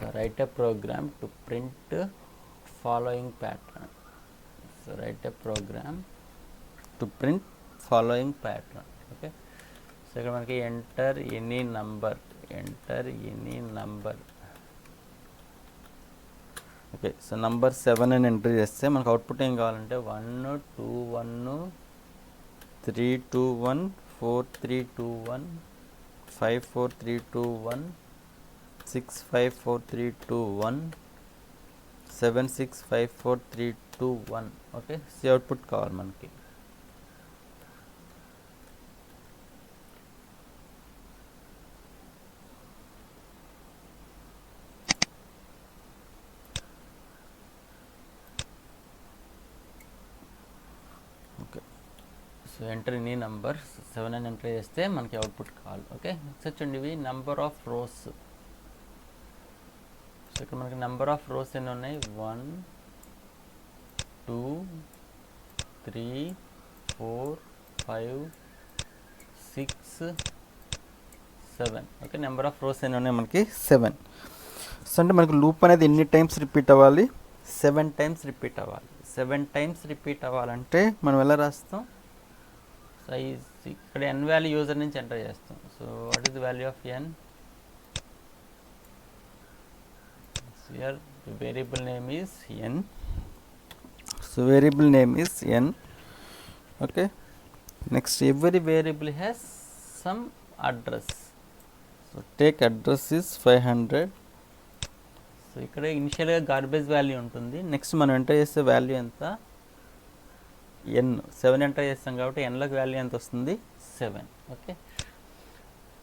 So write a program to print following pattern. So write a program to print following pattern. Okay, so ఇక్కడ మనకి enter any number. Okay, so number 7 అని enter చేస్తే మనకు output ఏం కావాలంటే 1 2 1 3 2 1 4 3 2 1 5 4 3 2 1 6 5 4 3 2 1 7 6 5 4 3 2 1. Okay, C output కావాలి మనకి. So enter any number 7 అని ఎంటర్ చేస్తే మనకి అవుట్పుట్ కావాలి. ఓకే, నెక్స్ట్ చూడండి ఇవి నంబర్ ఆఫ్ రోస్. సో ఇక్కడ మనకి నంబర్ ఆఫ్ రోస్ ఎన్ని ఉన్నాయి? 1 2 3 4 5 6 7. ఓకే, నెంబర్ ఆఫ్ రోస్ ఎన్ని ఉన్నాయి మనకి? 7. సో అంటే మనకి లూప్ అనేది ఎన్ని టైమ్స్ రిపీట్ అవ్వాలి? 7 టైమ్స్ రిపీట్ అవ్వాలి. 7 టైమ్స్ రిపీట్ అవ్వాలంటే మనం ఎలా రాస్తాం? సో ఇక్కడ n వాల్యూ యూజర్ నుంచి ఎంటర్ చేస్తాం. So what is the value of n? Here the variable name is n. So variable name is n. Okay, next every variable has some address. So take address is 500. So ఇక్కడ ఇనిషియల్గా garbage value ఉంటుంది. Next మనం enter చేసే value ఎంత? n. 7 enter చేస్తాం కాబట్టి nలోకి value ఎంత వస్తుంది? 7. ఓకే,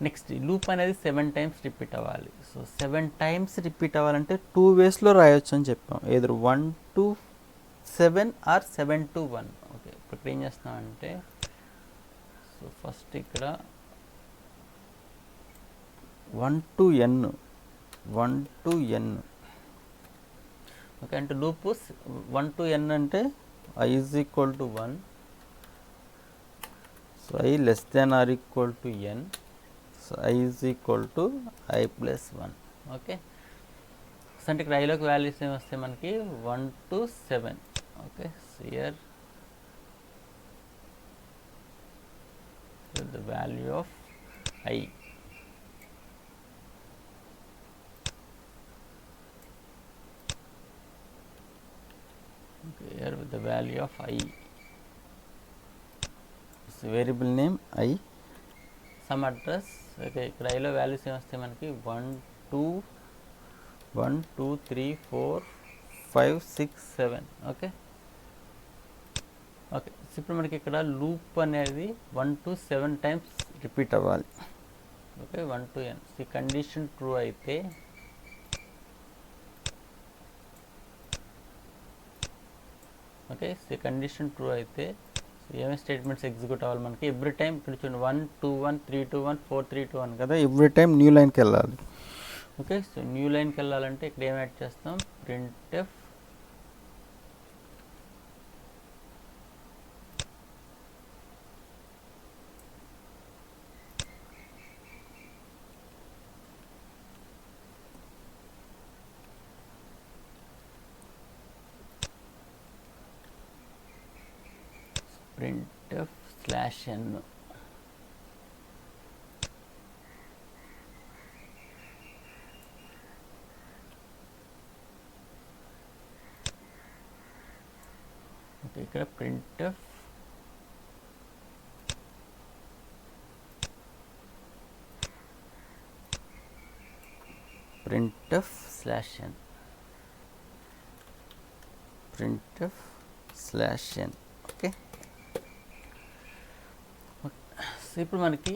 నెక్స్ట్ లూప్ అనేది 7 టైమ్స్ రిపీట్ అవ్వాలి. సో 7 టైమ్స్ రిపీట్ అవ్వాలంటే 2 వేస్లో రాయొచ్చు అని చెప్పాం. ఏదో 1 to 7 ఆర్ 7 to 1. ఓకే, ఇప్పుడు ఏం చేస్తామంటే సో ఫస్ట్ ఇక్కడ 1 to n. ఓకే, అంటే లూప్ 1 to n అంటే I is equal to 1. So I less than or equal to n. So I is equal to I plus 1. Okay, so అంటే ఇక్కడ ఐలోకి values ఏమి వస్తాయి మనకి? 1 to 7. Okay, so here the value of I. Okay, here with the value of I. So variable name I, some address. Okay, ఇక్కడ ఐలో values ఏమి వస్తాయి మనకి? 1 2 3 4 5 6 7. Okay, okay, ఇప్పుడు మనకి ఇక్కడ లూప్ అనేది 1 to 7 టైమ్స్ రిపీట్ అవ్వాలి. Okay, 1 to n. ఈ కండిషన్ ట్రూ అయితే ఓకే, సో కండిషన్ ట్రూ అయితే ఏమేమి స్టేట్మెంట్స్ ఎగ్జిక్యూట్ అవ్వాలి మనకి? ఎవ్రీ టైం ఇక్కడ చూడండి 1 2 1 3 2 1 4 3 2 1 కదా, ఎవ్రీ టైం న్యూ లైన్కి వెళ్ళాలి. ఓకే, సో న్యూ లైన్కి వెళ్ళాలంటే ఇక్కడ ఏం యాడ్ చేస్తాం? printf /n. ఓకే, ఇక్కడ printf /n. ఓకే, సో ఇప్పుడు మనకి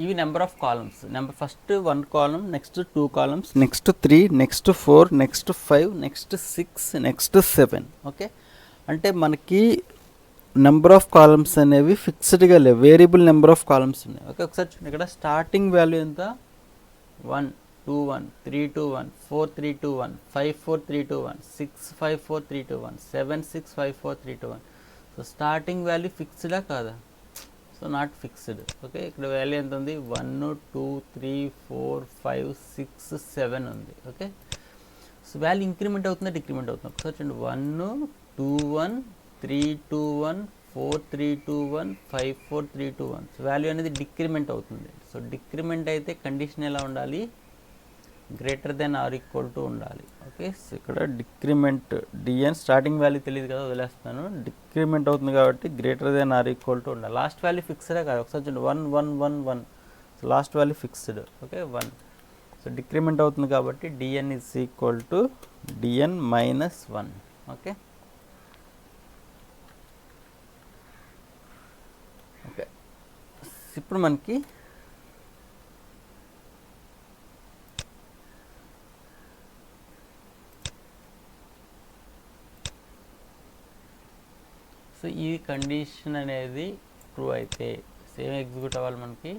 ఇవి number of columns. First 1 column, next 2 columns, next 3, next 4, next 5, next 6, next 7. Okay, అంటే మనకి నెంబర్ ఆఫ్ కాలమ్స్ అనేవి ఫిక్స్డ్గా లేవు, వేరియబుల్ నెంబర్ ఆఫ్ కాలమ్స్ ఉన్నాయి. ఓకే, ఒకసారి చూడండి ఇక్కడ స్టార్టింగ్ వాల్యూ ఎంత? 1 2 1 3 2 1 4 3 2 1 5 4 3 2 1 6 5 4 3 2 1 7 6 5 4 3 2 1. సో స్టార్టింగ్ వాల్యూ ఫిక్స్డా కాదా? So so not fixed. Okay, ఇక్కడ వాల్యూ ఎంత ఉంది? 1 2 3 4 5 6 7 ఉంది. ఓకే, సో వాల్యూ ఇంక్రిమెంట్ అవుతుందా డిక్రిమెంట్ అవుతుందా ఒకసారి చూడండి. 1 2 1 3 2 1 4 3 2 1 5 4 3 2 1. సో వాల్యూ అనేది డిక్రిమెంట్ అవుతుంది. సో డిక్రిమెంట్ అయితే కండిషన్ ఎలా ఉండాలి? Greater than or equal to ఉండాలి. ఓకే, సో ఇక్కడ డిక్రిమెంట్ డిఎన్ స్టార్టింగ్ వాల్యూ తెలియదు కదా, వదిలేస్తాను. డిక్రిమెంట్ అవుతుంది కాబట్టి greater than or equal to ఉండాలి. లాస్ట్ వాల్యూ ఫిక్స్డే కాదు. ఒకసారి చూడండి 1 1 1 1. So last value fixed. Okay 1. So decrement అవుతుంది కాబట్టి dn is equal to dn minus 1. Okay, okay, ఇప్పుడు మనకి సో ఈ కండిషన్ అనేది ట్రూ అయితే సేమ్ ఎగ్జిక్యూట్ అవ్వాలి మనకి.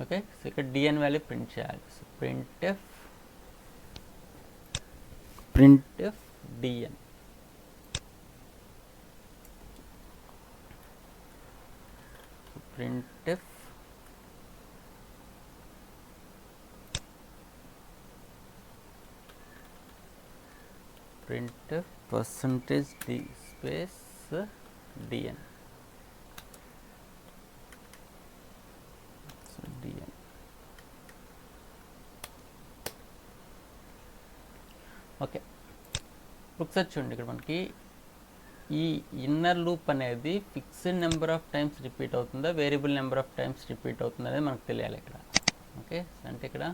ఓకే, సో ఇక్కడ డిఎన్ వాల్యూ ప్రింట్ చేయాలి. So printf dn. Printf percentage d space dn. So dn. Okay, ఒకసారి చూడండి ఇక్కడ మనకి ఈ ఇన్నర్ లూప్ అనేది fixed number of times repeat అవుతుందా, variable number of times repeat అవుతుందా అనేది మనకు తెలియాలి ఇక్కడ. ఓకే, అంటే ఇక్కడ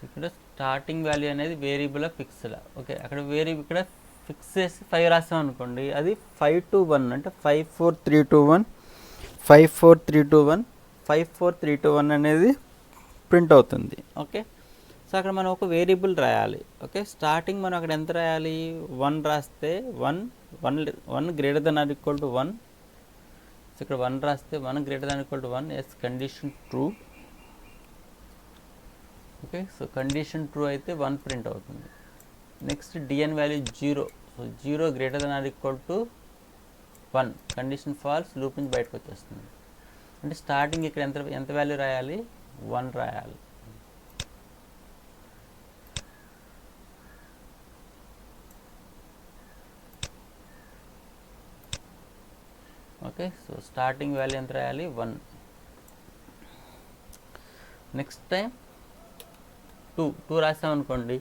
ఇక్కడ స్టార్టింగ్ వాల్యూ అనేది వేరియబుల్ ఫిక్స్డ్. ఓకే, అక్కడ ఇక్కడ ఫిక్స్ చేసి 5 రాసాం అనుకోండి, అది 5 to 1 అంటే 5 4 3 2 1 5 4 3 2 1 5 4 3 2 1 అనేది ప్రింట్ అవుతుంది. ఓకే, సో అక్కడ మనం ఒక వేరియబుల్ రాయాలి. ఓకే, స్టార్టింగ్ మనం అక్కడ ఎంత రాయాలి? 1 రాస్తే 1 greater than or equal to 1. So ఇక్కడ 1 రాస్తే 1 greater than equal to 1. Yes, condition true. Okay, so condition true అయితే 1 ప్రింట్ అవుతుంది. Next dn value 0. So 0 greater than or equal to 1. Condition false, loop నుంచి బయటకు వచ్చేస్తుంది. అంటే స్టార్టింగ్ ఇక్కడ ఎంత వాల్యూ రాయాలి? 1 రాయాలి. ఓకే, సో స్టార్టింగ్ వాల్యూ ఎంత రాయాలి? 1. నెక్స్ట్ టైం 2 రాసాం అనుకోండి,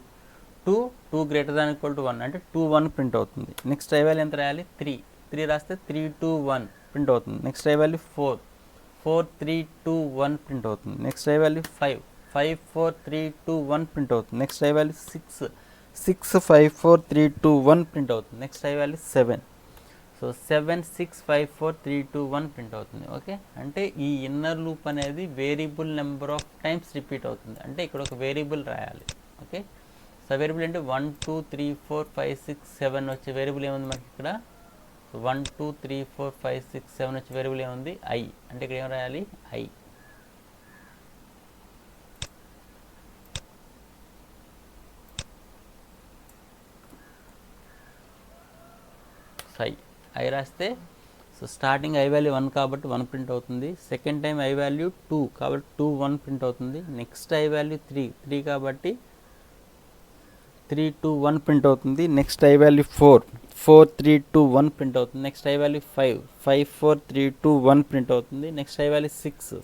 2 గ్రేటర్ దాన్ ఈక్వల్ టు 1 అంటే 2 1 ప్రింట్ అవుతుంది. నెక్స్ట్ ఐ వాల్యూ ఎంత రాయాలి? 3 రాస్తే 3 2 1 ప్రింట్ అవుతుంది. నెక్స్ట్ ఐ వాల్యూ 4 3 2 1 ప్రింట్ అవుతుంది. నెక్స్ట్ ఐ వాల్యూ 5 4 3 2 1 ప్రింట్ అవుతుంది. నెక్స్ట్ ఐ వాల్యూ 6 5 4 3 2 1 ప్రింట్ అవుతుంది. Next I value 7. So 7 6 5 4 3 2 1 print అవుతుంది. ఓకే, అంటే ఈ ఇన్నర్ లూప్ అనేది variable number of times repeat అవుతుంది. అంటే ఇక్కడ ఒక వేరియబుల్ రాయాలి. ఓకే, సో వేరియబుల్ అంటే 1 2 3 4 5 6 7 వచ్చే వేరియబుల్ ఏముంది మనకి ఇక్కడ? 1 2 3 4 5 6 7 వచ్చే వేరియబుల్ ఏముంది? ఐ. అంటే ఇక్కడ ఏం రాయాలి? ఐ. ఐ రాస్తే సో స్టార్టింగ్ ఐ వాల్యూ 1 కాబట్టి 1 ప్రింట్ అవుతుంది. సెకండ్ టైం ఐ వాల్యూ 2 కాబట్టి 2 1 ప్రింట్ అవుతుంది. నెక్స్ట్ ఐ వాల్యూ 3 కాబట్టి 3 2 1 ప్రింట్ అవుతుంది. నెక్స్ట్ ఐ వాల్యూ 4 3 2 1 ప్రింట్ అవుతుంది. నెక్స్ట్ ఐ వాల్యూ 5 4 3 2 1 ప్రింట్ అవుతుంది. నెక్స్ట్ ఐ వాల్యూ 6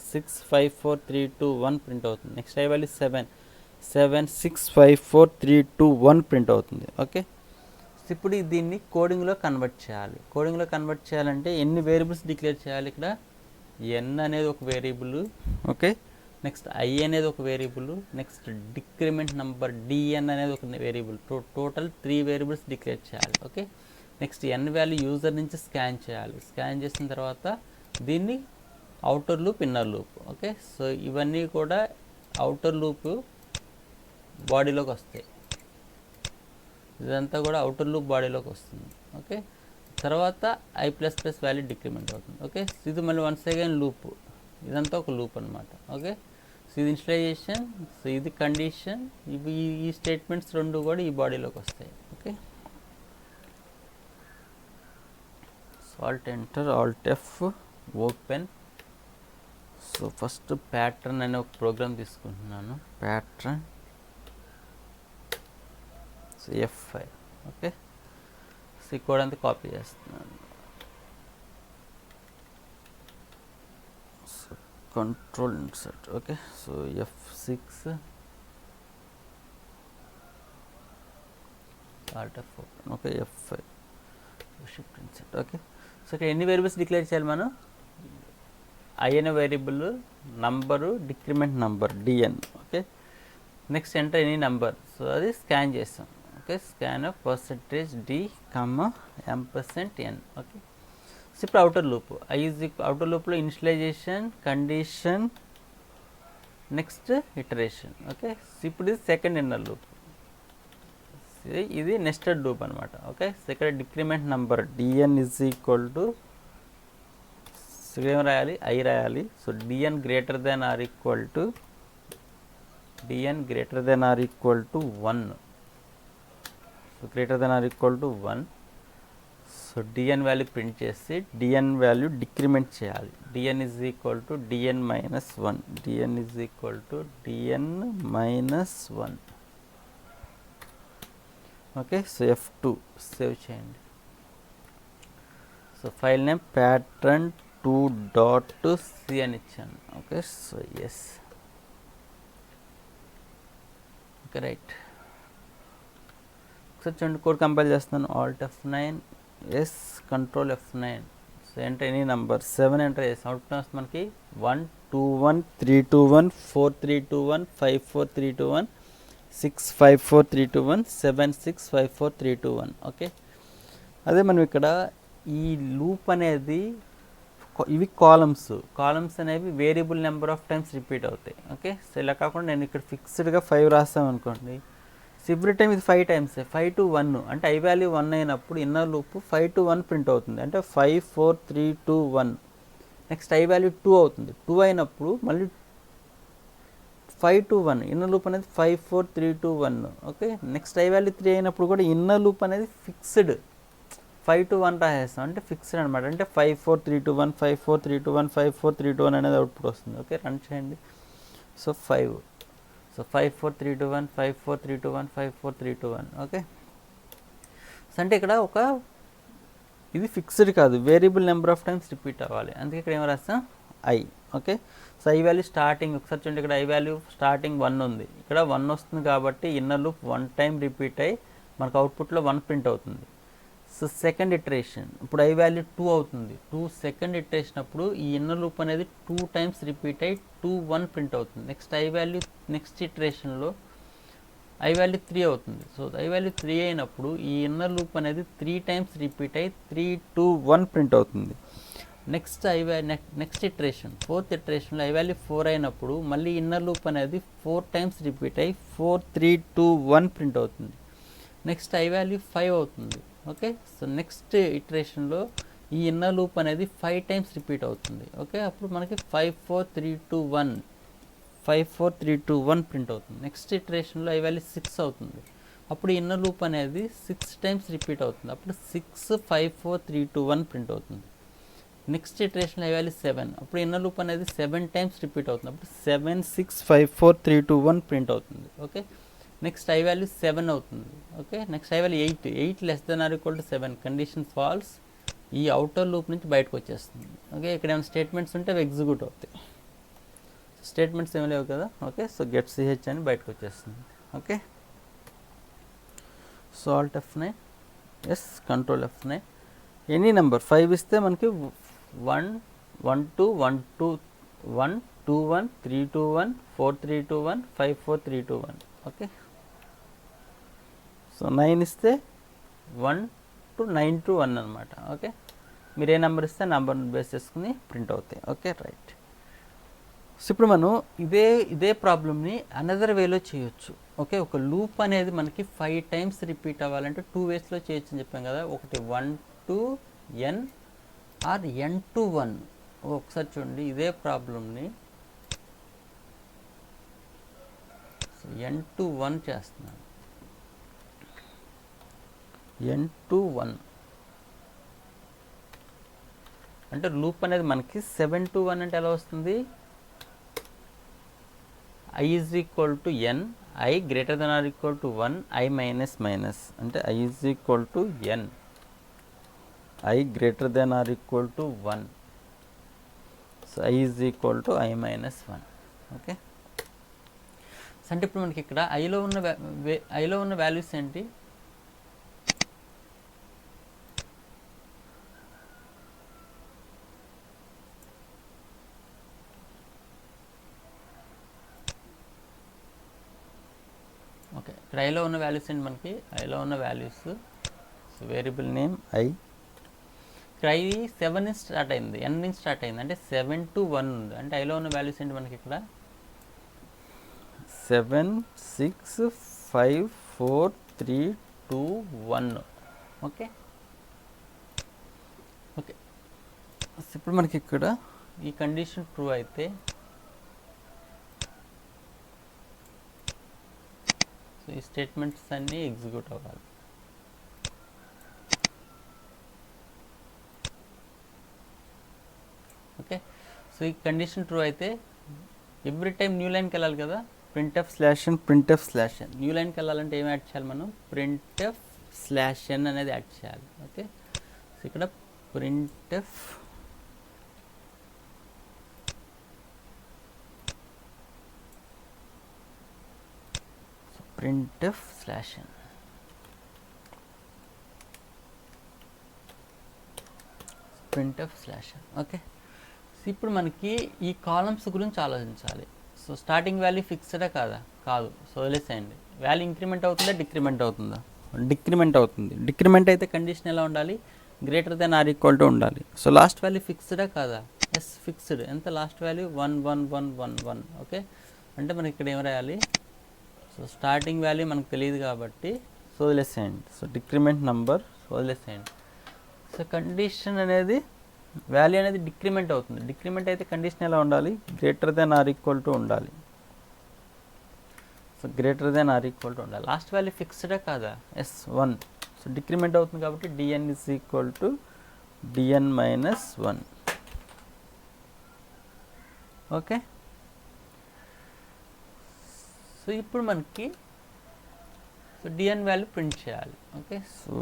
5 4 3 2 1 ప్రింట్ అవుతుంది. నెక్స్ట్ ఐ వాల్యూ 7 6 5 4 3 2 1 ప్రింట్ అవుతుంది. ఓకే, ఇప్పుడు దీన్ని కోడింగ్లో కన్వర్ట్ చేయాలి. కోడింగ్లో కన్వర్ట్ చేయాలంటే ఎన్ని వేరియబుల్స్ డిక్లేర్ చేయాలి? ఇక్కడ ఎన్ అనేది ఒక వేరియబుల్. ఓకే, నెక్స్ట్ ఐ అనేది ఒక వేరియబుల్. నెక్స్ట్ డిక్రిమెంట్ నెంబర్ డిఎన్ అనేది ఒక వేరియబుల్. టోటల్ 3 వేరియబుల్స్ డిక్లేర్ చేయాలి. Okay, next N value user నుంచి స్కాన్ చేయాలి. స్కాన్ చేసిన తర్వాత దీన్ని outer loop, inner loop. Okay, so ఇవన్నీ కూడా అవుటర్ లూప్ బాడీలోకి వస్తాయి. ఇదంతా కూడా అవుటర్ లూప్ బాడీలోకి వస్తుంది. ఓకే, తర్వాత I plus plus value decrement అవుతుంది. ఓకే, ఇది మళ్ళీ వన్స్ అగైన్ లూప్. ఇదంతా ఒక లూప్ అనమాట. ఓకే, సో ఇది ఇనిషియలైజేషన్, సో ఇది కండిషన్, ఇవి ఈ స్టేట్మెంట్స్ రెండు కూడా ఈ బాడీలోకి వస్తాయి. Okay, so Alt enter, Alt F, open. So first pattern అనే ఒక ప్రోగ్రామ్ తీసుకుంటున్నాను, pattern, so F5. Okay, so ఈ కోడ్ అంతా కాపీ చేస్తున్నాను. So control insert. Okay, so F6, Alt F open. Okay, F5, shift insert. Okay, so ఇక్కడ ఎన్ని variables declare చేయాలి మనం? I అనే variable, number, decrement number dn. Okay, next enter any number, so అది scan చేస్తాం. Okay, scan of percentage d, %n. Okay, so ఇప్పుడు outer loop, outer లూప్లో initialisation, condition, next iteration. Okay, so ఇప్పుడు ఇది second inner loop, ఇది nested loop అనమాట. Okay, so ఇక్కడ decrement number dn is equal to, so ఏం రాయాలి? I రాయాలి. So dn greater than or equal to, dn greater than or equal to 1. So greater than or equal to 1. So dn value print చేసి dn value decrement చేయాలి. dn is equal to dn minus 1, dn is equal to dn minus 1. Okay, so F2 save చేయండి. So file name pattern2.c అని ఇచ్చాను. Okay, so yes. Okay, right. ఒకసారి చూడండి, code compile చేస్తున్నాను. Alt F9, yes, control F9. So enter any number, 7 enter చేసి output వస్తుంది మనకి 1 2 1 3 2 1 4 3 2 1 5 4 3 2 1 6 5 4 3 2 1 7 6 5 4 3 2 1. Okay, అదే మనం ఇక్కడ ఈ లూప్ అనేది, ఇవి కాలమ్స్ అనేవి variable number of times repeat అవుతాయి. ఓకే, సో ఇలా కాకుండా నేను ఇక్కడ ఫిక్స్డ్గా 5 రాస్తాం అనుకోండి, సో ఎవ్రీ టైమ్ ఇది 5 టైమ్స్, 5 to 1, అంటే I వాల్యూ 1 అయినప్పుడు ఇన్నర్ లూప్ 5 to 1 ప్రింట్ అవుతుంది, అంటే 5 4 3 2 1. నెక్స్ట్ I వాల్యూ 2 అవుతుంది, 2 అయినప్పుడు మళ్ళీ 5 to 1, ఇన్నర్ లూప్ అనేది 5 4 3 2 1. ఓకే, నెక్స్ట్ I వాల్యూ 3 అయినప్పుడు కూడా ఇన్నర్ లూప్ అనేది ఫిక్స్డ్ 5 to 1 రాసేస్తాం, అంటే ఫిక్స్డ్ అనమాట, అంటే 5 4 3 2 1 5 4 3 2 1 5 4 3 2 1 అనేది అవుట్పుట్ వస్తుంది. ఓకే, రన్ చేయండి. So 5, so 5 4 3 2 1 5 4 3 2 1 5 4 3 2 1. ఓకే, సో అంటే ఇక్కడ ఒక ఇది ఫిక్స్డ్ కాదు, variable number of times repeat అవ్వాలి, అందుకే ఇక్కడ ఏం రాస్తాం? I. Okay, so I value starting, ఒకసారి చూడండి, ఇక్కడ I వాల్యూ స్టార్టింగ్ 1 ఉంది, ఇక్కడ 1 వస్తుంది కాబట్టి ఇన్నర్ లూప్ 1 టైం రిపీట్ అయ్యి మనకు అవుట్పుట్లో 1 ప్రింట్ అవుతుంది. సో సెకండ్ ఇటరేషన్, ఇప్పుడు I వాల్యూ 2 అవుతుంది, 2 సెకండ్ ఇటరేషన్ అప్పుడు ఈ ఇన్నర్ లూప్ అనేది 2 టైమ్స్ రిపీట్ అయ్యి 2 1 ప్రింట్ అవుతుంది. నెక్స్ట్ I వాల్యూ నెక్స్ట్ ఇటరేషన్లో I వాల్యూ 3 అవుతుంది, సో I వాల్యూ 3 అయినప్పుడు ఈ ఇన్నర్ లూప్ అనేది 3 టైమ్స్ రిపీట్ అయ్యి 3 2 1 ప్రింట్ అవుతుంది. నెక్స్ట్ నెక్స్ట్ ఇటరేషన్, ఫోర్త్ ఇటరేషన్లో I వాల్యూ 4 అయినప్పుడు మళ్ళీ ఇన్నర్ లూప్ అనేది 4 టైమ్స్ రిపీట్ అయ్యి 4 3 2 1 ప్రింట్ అవుతుంది. నెక్స్ట్ I వాల్యూ 5 అవుతుంది. ఓకే, సో నెక్స్ట్ ఇటరేషన్లో ఈ ఇన్నర్ లూప్ అనేది 5 టైమ్స్ రిపీట్ అవుతుంది. ఓకే, అప్పుడు మనకి 5 4 3 2 1 5 4 3 2 1 ప్రింట్ అవుతుంది. నెక్స్ట్ ఇటరేషన్లో I వాల్యూ 6 అవుతుంది, అప్పుడు ఇన్నర్ లూప్ అనేది 6 టైమ్స్ రిపీట్ అవుతుంది, అప్పుడు 6 5 4 3 2 1 ప్రింట్ అవుతుంది. నెక్స్ట్ ఇటరేషన్లో I వాల్యూ 7, అప్పుడు ఇన్నర్ లూప్ అనేది 7 టైమ్స్ రిపీట్ అవుతుంది, అప్పుడు 7 6 5 4 3 2 1 ప్రింట్ అవుతుంది. ఓకే, నెక్స్ట్ I వాల్యూ 7 అవుతుంది. Okay, next I value 8 less than or equal to 7, condition false, ఈ అవుటర్ లూప్ నుంచి బయటకు వచ్చేస్తుంది. ఓకే, ఇక్కడ ఏమైనా స్టేట్మెంట్స్ ఉంటే అవి ఎగ్జిక్యూట్ అవుతాయి, స్టేట్మెంట్స్ ఏమి లేవు కదా. ఓకే, సో గెట్ CH అని బయటకు వచ్చేస్తుంది. Okay, so alt F9, yes, control F9, any number 5 ఇస్తే మనకి 1 1 2 1 2 1 2 1 3 2 1 4 3 2 1 5 4 3 2 1. ఓకే, సో 9 ఇస్తే 1 to 9 to 1 అనమాట. ఓకే, మీరు ఏ నెంబర్ ఇస్తే నెంబర్ని బేస్ చేసుకుని ప్రింట్ అవుతాయి. Okay, right. సో ఇప్పుడు మనం ఇదే ప్రాబ్లమ్ని అనదర్ వేలో చేయొచ్చు. ఓకే, ఒక లూప్ అనేది మనకి 5 టైమ్స్ రిపీట్ అవ్వాలంటే 2 వేస్లో చేయొచ్చు అని చెప్పాం కదా. ఒకటి 1 to n or n to 1. ఒకసారి చూడండి ఇదే ప్రాబ్లమ్ని n to 1 చేస్తున్నాను. n to 1 అంటే లూప్ అనేది మనకి 7 to 1 అంటే ఎలా వస్తుంది? I is equal to n, I greater than or equal to 1, I minus minus అంటే I is equal to n, I greater than or equal to 1, so I is equal to I minus 1. Okay, అంటే ఇప్పుడు మనకి ఇక్కడ ఐలో ఉన్న values ఏంటి? Okay, ఇక్కడ ఐలో ఉన్న values ఏంటి? మనకి ఐలో ఉన్న వాల్యూస్ వేరియబుల్ నేమ్ ఐ, ఇక్కడ ఐ 7 నుంచి స్టార్ట్ అయింది, n నుంచి స్టార్ట్ అయింది, అంటే 7 to 1 ఉంది. అంటే ఐలో ఉన్న వాల్యూస్ ఏంటి మనకి ఇక్కడ? 7 6 5 4 3 2 1. ఓకే ఓకే, ఇప్పుడు మనకి ఇక్కడ ఈ కండిషన్ ట్రూ అయితే సో ఈ స్టేట్మెంట్స్ అన్నీ ఎగ్జిక్యూట్ అవ్వాలి. ఓకే, సో ఈ కండిషన్ ట్రూ అయితే ఎవ్రీ టైం న్యూ లైన్కి వెళ్ళాలి కదా, printf slash n printf slash n. New లైన్కి వెళ్ళాలంటే ఏం యాడ్ చేయాలి మనం? printf స్లాష్ n అనేది యాడ్ చేయాలి. ఓకే, సో ఇక్కడ printf slash n. printf slash n. Okay, so ఇప్పుడు మనకి ఈ కాలమ్స్ గురించి ఆలోచించాలి. సో స్టార్టింగ్ వాల్యూ ఫిక్స్డా కాదా? కాదు, సో వదిలేసేయండి. వాల్యూ ఇంక్రిమెంట్ అవుతుందా డిక్రిమెంట్ అవుతుందా? డిక్రిమెంట్ అవుతుంది. డిక్రిమెంట్ అయితే కండిషన్ ఎలా ఉండాలి? Greater than or equal to ఉండాలి. సో లాస్ట్ వాల్యూ ఫిక్స్డా కాదా? Yes, fixed. ఎంత లాస్ట్ వాల్యూ? 1 1 1 1 1. ఓకే, అంటే మనకి ఇక్కడ ఏం రాయాలి? సో స్టార్టింగ్ వాల్యూ మనకు తెలియదు కాబట్టి సో వదిలేసేయండి. సో డిక్రిమెంట్ నంబర్ వదిలేసేయండి. సో కండిషన్ అనేది వాల్యూ అనేది డిక్రిమెంట్ అవుతుంది. డిక్రిమెంట్ అయితే కండిషన్ ఎలా ఉండాలి? Greater than or equal to ఉండాలి. So greater than or equal to ఉండాలి. లాస్ట్ వాల్యూ ఫిక్స్డా కాదా? ఎస్, 1. సో డిక్రిమెంట్ అవుతుంది కాబట్టి dn is equal to dn minus 1. Okay, so ఇప్పుడు మనకి సో dn వాల్యూ ప్రింట్ చేయాలి. Okay, so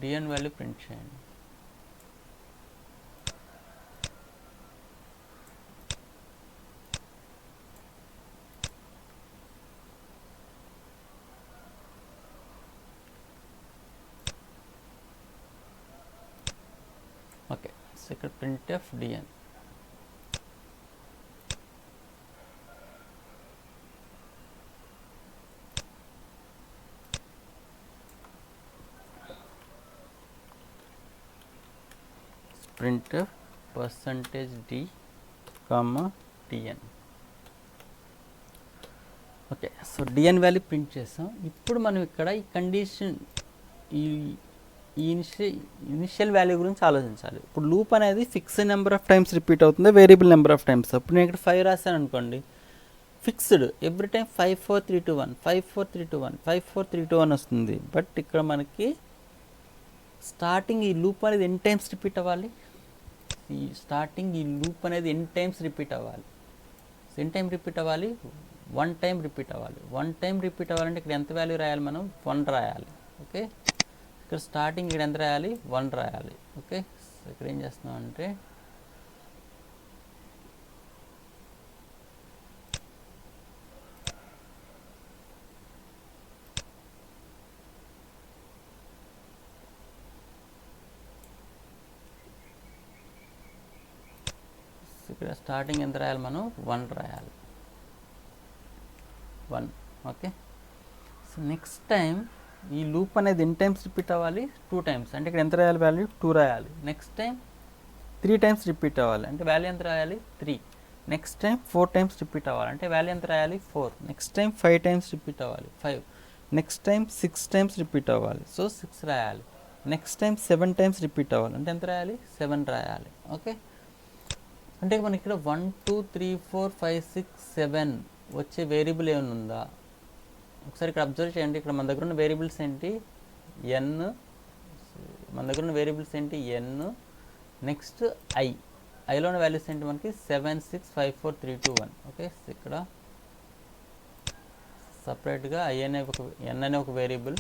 dn value print చేయండి. ఓకే, సో ఇక్కడ printf dn. printf %d, dn. Okay, so dn value print చేసాం. ఇప్పుడు మనం ఇక్కడ ఈ కండిషన్ ఈ ఇనిషియల్ వాల్యూ గురించి ఆలోచించాలి. ఇప్పుడు లూప్ అనేది fixed number of times repeat అవుతుంది, వేరియబుల్ నెంబర్ ఆఫ్ టైమ్స్. అప్పుడు నేను ఇక్కడ 5 రాశాను అనుకోండి, ఫిక్స్డ్ ఎవ్రీ టైం 5 4 3 2 1 5 4 3 2 1 5 4 3 2 1 వస్తుంది. బట్ ఇక్కడ మనకి స్టార్టింగ్ ఈ లూప్ అనేది ఎన్ని టైమ్స్ రిపీట్ అవ్వాలి? ఈ స్టార్టింగ్ ఈ లూప్ అనేది ఎన్ని టైమ్స్ రిపీట్ అవ్వాలి? ఎన్ని టైం రిపీట్ అవ్వాలి? 1 టైం రిపీట్ అవ్వాలి. 1 టైం రిపీట్ అవ్వాలంటే ఇక్కడ ఎంత వాల్యూ రాయాలి? మనం 1 రాయాలి. ఓకే, ఇక్కడ స్టార్టింగ్ ఇక్కడ ఎంత రాయాలి? 1 రాయాలి. ఓకే, సో ఇక్కడ ఏం చేస్తున్నాం అంటే ఇక్కడ స్టార్టింగ్ ఎంత రాయాలి? మనం 1 రాయాలి. 1. ఓకే, సో నెక్స్ట్ టైం ఈ లూప్ అనేది ఎన్ని టైమ్స్ రిపీట్ అవ్వాలి? 2 టైమ్స్. అంటే ఇక్కడ ఎంత రాయాలి? వాల్యూ 2 రాయాలి. నెక్స్ట్ టైం 3 టైమ్స్ రిపీట్ అవ్వాలి. అంటే వాల్యూ ఎంత రాయాలి? 3. నెక్స్ట్ టైం 4 టైమ్స్ రిపీట్ అవ్వాలి, అంటే వాల్యూ ఎంత రాయాలి 4. నెక్స్ట్ టైం 5 టైమ్స్ రిపీట్ అవ్వాలి 5. నెక్స్ట్ టైం 6 టైమ్స్ రిపీట్ అవ్వాలి, సో 6 రాయాలి. నెక్స్ట్ టైం 7 టైమ్స్ రిపీట్ అవ్వాలి, అంటే ఎంత రాయాలి 7 రాయాలి. ఓకే, అంటే మనకి ఇక్కడ 1 2 3 4 5 6 7 వచ్చే వేరియబుల్ ఏమైనా ఉందా ఒకసారి ఇక్కడ అబ్జర్వ్ చేయండి. ఇక్కడ మన దగ్గర ఉన్న వేరియబుల్స్ ఏంటి ఎన్, మన దగ్గర ఉన్న వేరియబుల్స్ ఏంటి ఎన్, నెక్స్ట్ ఐలో ఉన్న వాల్యూస్ ఏంటి మనకి 7 6 5 4 3 2 1. ఓకే, ఇక్కడ సపరేట్గా ఎన్ అనే ఒక వేరియబుల్,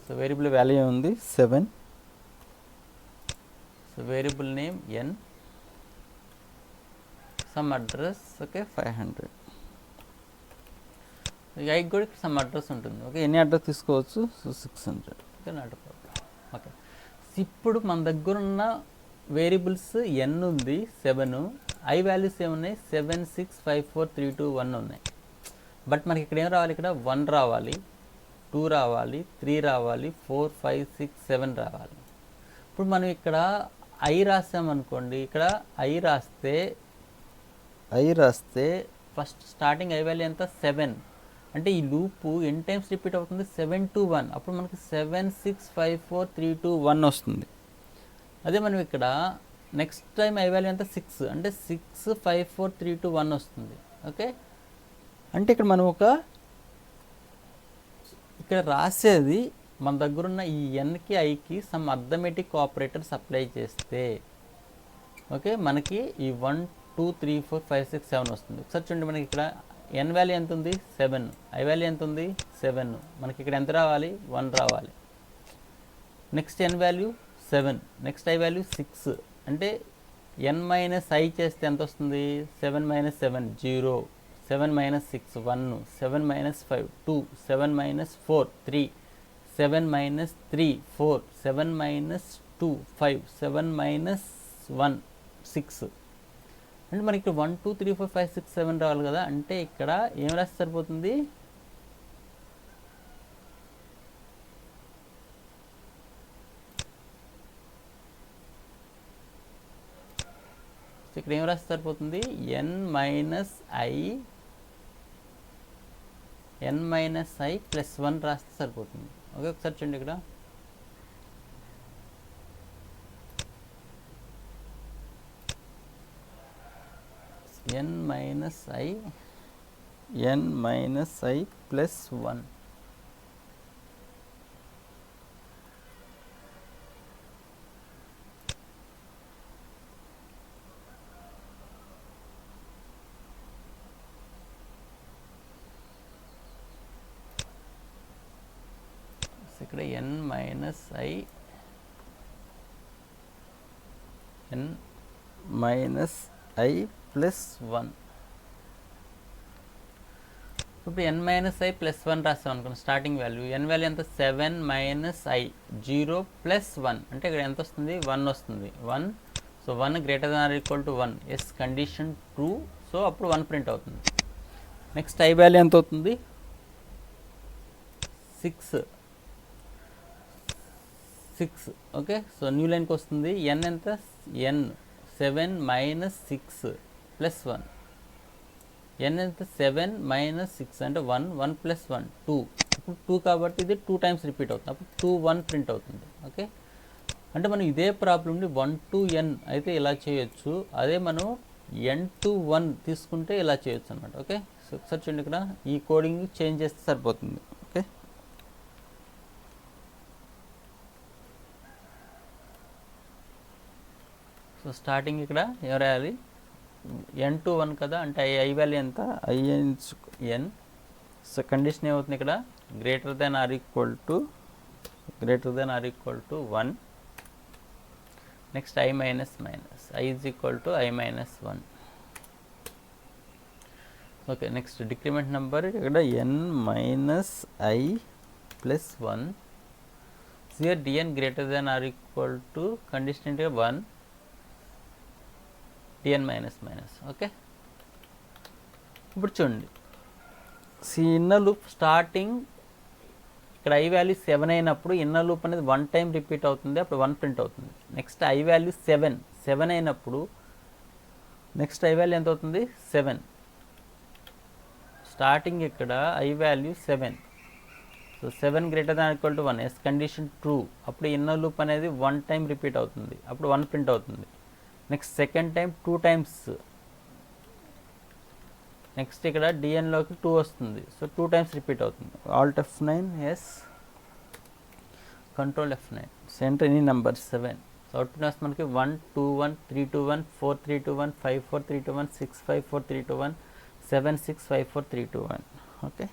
సో వేరియబుల్ వాల్యూ ఉంది 7, సో వేరియబుల్ నేమ్ ఎన్, సమ్ అడ్రస్ ఓకే 500. ఐకి కూడా సమ్ అడ్రస్ ఉంటుంది. ఓకే, ఎన్ని అడ్రస్ తీసుకోవచ్చు, so 600. Okay, not problem. Okay, ఇప్పుడు మన దగ్గర ఉన్న వేరియబుల్స్ ఎన్ ఉంది 7, ఐ వాల్యూస్ ఏమున్నాయి 7 6 5 4 3 2 1 ఉన్నాయి. బట్ మనకి ఇక్కడ ఏం రావాలి, ఇక్కడ 1 రావాలి, 2 రావాలి, 3 రావాలి, 4 5 6 7 రావాలి. ఇప్పుడు మనం ఇక్కడ ఐ రాసామనుకోండి, ఇక్కడ ఐ రాస్తే ఫస్ట్ స్టార్టింగ్ ఐ వాల్యూ ఎంత 7, అంటే ఈ లూపు ఎన్ని టైమ్స్ రిపీట్ అవుతుంది 7 to 1, అప్పుడు మనకి 7 6 5 4 3 2 1 వస్తుంది. అదే మనం ఇక్కడ నెక్స్ట్ టైం ఐ వాల్యూ ఎంత 6, అంటే 6 5 4 3 2 1 వస్తుంది. ఓకే, అంటే ఇక్కడ మనం ఇక్కడ రాసేది మన దగ్గర ఉన్న ఈ ఎన్కి ఐకి సమ్ అర్థమెటిక్ ఆపరేటర్స్ అప్లై చేస్తే ఓకే మనకి ఈ 1 2 3 4 5 6 7 వస్తుంది. ఒకసారి చూడండి, మనకి ఇక్కడ ఎన్ వాల్యూ ఎంత ఉంది 7, ఐ వాల్యూ ఎంత ఉంది 7, మనకి ఇక్కడ ఎంత రావాలి 1 రావాలి. Next N value 7, next I value 6, అంటే ఎన్ మైనస్ ఐ చేస్తే ఎంత వస్తుంది 7 minus 7 0, 7 minus 6 1, 7 minus 5 2, 7 minus 4 3, 7 minus 3 4, 7 minus 2 5, 7 minus 1 6, అంటే మనకి ఇక్కడ 1 2 3 4 5 6 7 రావాలి కదా. అంటే ఇక్కడ ఏం రాస్తే సరిపోతుంది, ఇక్కడ ఏం రాస్తే సరిపోతుంది ఎన్ మైనస్ ఐ ప్లస్ 1 రాస్తే సరిపోతుంది. ఓకే, ఒకసారి చూడండి, ఇక్కడ ఎన్ మైనస్ ఐ ప్లస్ 1, ఇక్కడ ఎన్ మైనస్ ఐ ప్లస్ 1. ఇప్పుడు ఎన్ మైనస్ ఐ ప్లస్ 1 రాస్తాం అనుకోండి, స్టార్టింగ్ వాల్యూ ఎన్ వాల్యూ ఎంత 7 మైనస్ ఐ 0 ప్లస్ 1, అంటే ఇక్కడ ఎంత వస్తుంది 1 వస్తుంది 1. So 1 greater than or equal to 1, yes condition true, so అప్పుడు 1 ప్రింట్ అవుతుంది. నెక్స్ట్ ఐ వాల్యూ ఎంత అవుతుంది 6. ఓకే, సో న్యూ లైన్కి వస్తుంది ఎన్ ఎంత ఎన్ 7 మైనస్ 6 ప్లస్ 1, ఎన్ ఎంత 7 మైనస్ 6 అంటే 1 1 ప్లస్ 1 2, ఇప్పుడు 2 కాబట్టి ఇది 2 టైమ్స్ రిపీట్ అవుతుంది, అప్పుడు 2 1 ప్రింట్ అవుతుంది. ఓకే, అంటే మనం ఇదే ప్రాబ్లమ్ని 1 to n అయితే ఇలా చేయొచ్చు, అదే మనం n to 1 తీసుకుంటే ఇలా చేయొచ్చు అనమాట. ఓకే, సో ఒకసారి చూడండి, ఇక్కడ ఈ కోడింగ్ చేంజ్ చేస్తే సరిపోతుంది. ఓకే, సో స్టార్టింగ్ ఇక్కడ ఏం రాయాలి n to 1 కదా, అంటే ఐ వాల్యూ ఎంత n, సో కండిషన్ ఏమవుతుంది ఇక్కడ greater than or equal to 1, next i minus i is equal to i minus 1. Okay, next decrement number ఇక్కడ n minus i plus 1, here dn greater than or equal to condition అంటే 1, dn minus. Okay, ఇప్పుడు చూడండి, inner loop starting ఇక్కడ i value 7 అయినప్పుడు inner loop అనేది 1 time repeat అవుతుంది, అప్పుడు 1 print అవుతుంది. నెక్స్ట్ i వాల్యూ 7 అయినప్పుడు నెక్స్ట్ i వాల్యూ ఎంత అవుతుంది 7. స్టార్టింగ్ ఇక్కడ i value 7, so 7 greater than equal to 1 yes condition true, అప్పుడు ఇన్నర్ లూప్ అనేది 1 టైం రిపీట్ అవుతుంది, అప్పుడు 1 ప్రింట్ అవుతుంది. Next second time 2 times, next ఇక్కడ డిఎన్లోకి 2 వస్తుంది, సో 2 టైమ్స్ రిపీట్ అవుతుంది. Alt F9 yes control F9 enter any number 7. So output వస్తుంది మనకి 1 2 1 3 2 1 4 3 2 1 5 4 3 2 1 6 5 4 3 2 1 7 6 5 4 3 2 1. ఓకే,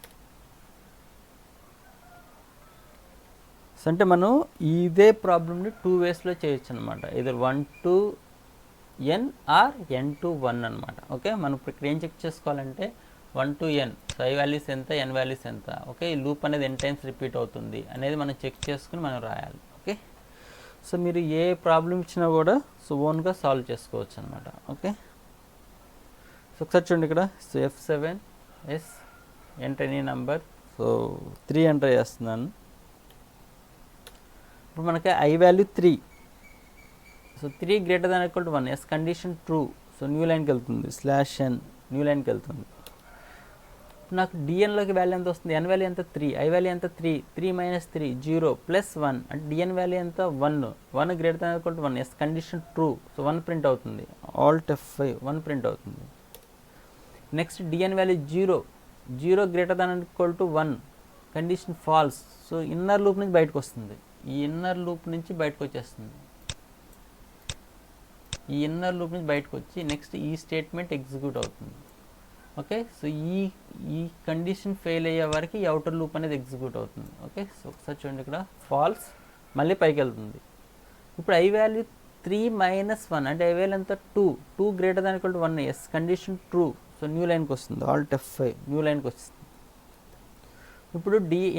సో అంటే మనం ఇదే ప్రాబ్లమ్ని 2 వేస్లో చేయొచ్చు అనమాట. ఇది 1 to n or n to 1 అనమాట. ఓకే, మనం ఇక్కడ ఏం చెక్ చేసుకోవాలంటే 1 to n, so i values ఎంత, n వాల్యూస్ ఎంత. ఓకే, ఈ లూప్ అనేది n టైమ్స్ రిపీట్ అవుతుంది అనేది మనం చెక్ చేసుకుని మనం రాయాలి. ఓకే, సో మీరు ఏ ప్రాబ్లం ఇచ్చినా కూడా సో ఓన్గా సాల్వ్ చేసుకోవచ్చు అనమాట. ఓకే, సో ఒకసారి చూడండి ఇక్కడ, so F7 yes enter any number, so 3 enter చేస్తున్నాను. ఇప్పుడు మనకి i value 3, so 3 greater than equal to 1 yes condition true, so new లైన్కి వెళ్తుంది /n న్యూ లైన్కి వెళ్తుంది. నాకు డిఎన్లోకి వాల్యూ ఎంత వస్తుంది, n వాల్యూ ఎంత 3, i వాల్యూ ఎంత 3, 3 - 3 0 +1 అంటే డిఎన్ వాల్యూ ఎంత 1 greater than equal to 1 yes condition true, so 1 print అవుతుంది. ఆల్ట్ F5 1 ప్రింట్ అవుతుంది. Next dn value 0 greater than equal to 1 condition false, so inner loop నుంచి బయటకు వస్తుంది, ఈ ఇన్నర్ లూప్ నుంచి బయటకు వచ్చేస్తుంది. ఈ ఇన్నర్ లూప్ నుంచి బయటకు వచ్చి నెక్స్ట్ ఈ స్టేట్మెంట్ ఎగ్జిక్యూట్ అవుతుంది. ఓకే, సో ఈ కండిషన్ ఫెయిల్ అయ్యే వరకు ఈ అవుటర్ లూప్ అనేది ఎగ్జిక్యూట్ అవుతుంది. ఓకే, సో ఒకసారి చూడండి ఇక్కడ ఫాల్స్, మళ్ళీ పైకి వెళ్తుంది. ఇప్పుడు i వాల్యూ 3 - 1 అంటే i వాల్యూ ఎంత 2 greater than equal to 1 yes condition true, so new లైన్కి వస్తుంది. ఆల్ట్ F5 న్యూ లైన్కి వస్తుంది. ఇప్పుడు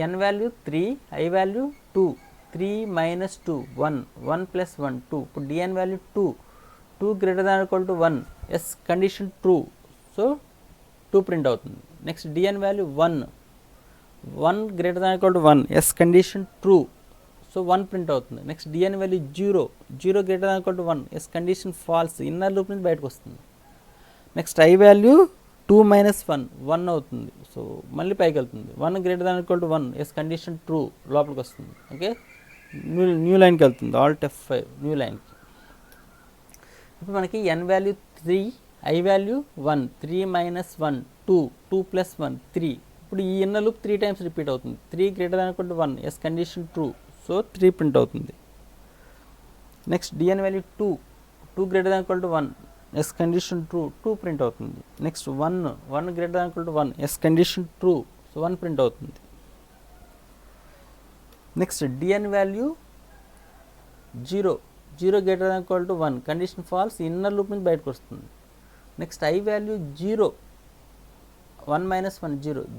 n వాల్యూ 3, i వాల్యూ 2, 3 - 2 1 1 + 1 2, ఇప్పుడు dn value 2 greater than equal to 1 yes condition true, so 2 print అవుతుంది. Next dn value 1 greater than equal to 1 yes condition true, so 1 print అవుతుంది. Next dn value 0 greater than equal to 1 yes condition false, inner loop నుంచి బయటకు వస్తుంది. Next i value 2 - 1 అవుతుంది, so మళ్ళీ పైకి వెళ్తుంది. 1 greater than equal to 1 yes condition true, లోపలికి వస్తుంది. ఓకే, న్యూ లైన్కి వెళ్తుంది. ఆల్ట్ F5 న్యూ లైన్కి. ఇప్పుడు మనకి n వాల్యూ 3, i వాల్యూ 1, 3 - 1 2 + 1 3, ఇప్పుడు ఈ ఇన్నర్ లూప్ 3 టైమ్స్ రిపీట్ అవుతుంది. 3 greater than equal to 1 yes condition true, so 3 print అవుతుంది. Next dn value 2 greater than equal to 1 yes condition true, 2 print అవుతుంది. Next 1 greater than equal to 1 yes condition true, so 1 print అవుతుంది. Next dn value 0 greater than equal to 1 condition false, inner loop నుంచి బయటకు వస్తుంది. Next i value 1 - 1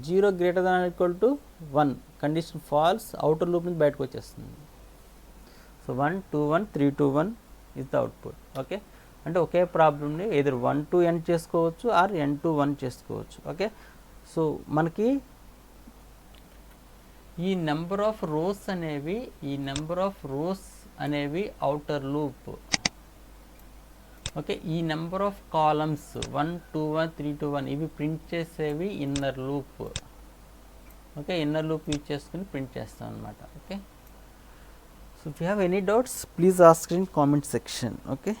0 greater than equal to 1 condition falls, outer loop నుంచి బయటకు వచ్చేస్తుంది. So 1 2 1 3 2 1 is the output. Okay, అంటే ఒకే ప్రాబ్లమ్ని ఎదురు 1 to n చేసుకోవచ్చు ఆర్ n to 1 చేసుకోవచ్చు. ఓకే, సో మనకి ఈ నెంబర్ ఆఫ్ రోస్ అనేవి అవుటర్ లూప్. ఓకే, ఈ నెంబర్ ఆఫ్ కాలమ్స్ 1 2 1 3 2 1 ఇవి ప్రింట్ చేసేవి inner loop. Okay, inner loop use చేసుకుని ప్రింట్ చేస్తాం అనమాట. Okay, so if you have any doubts please ask in comment section. Okay.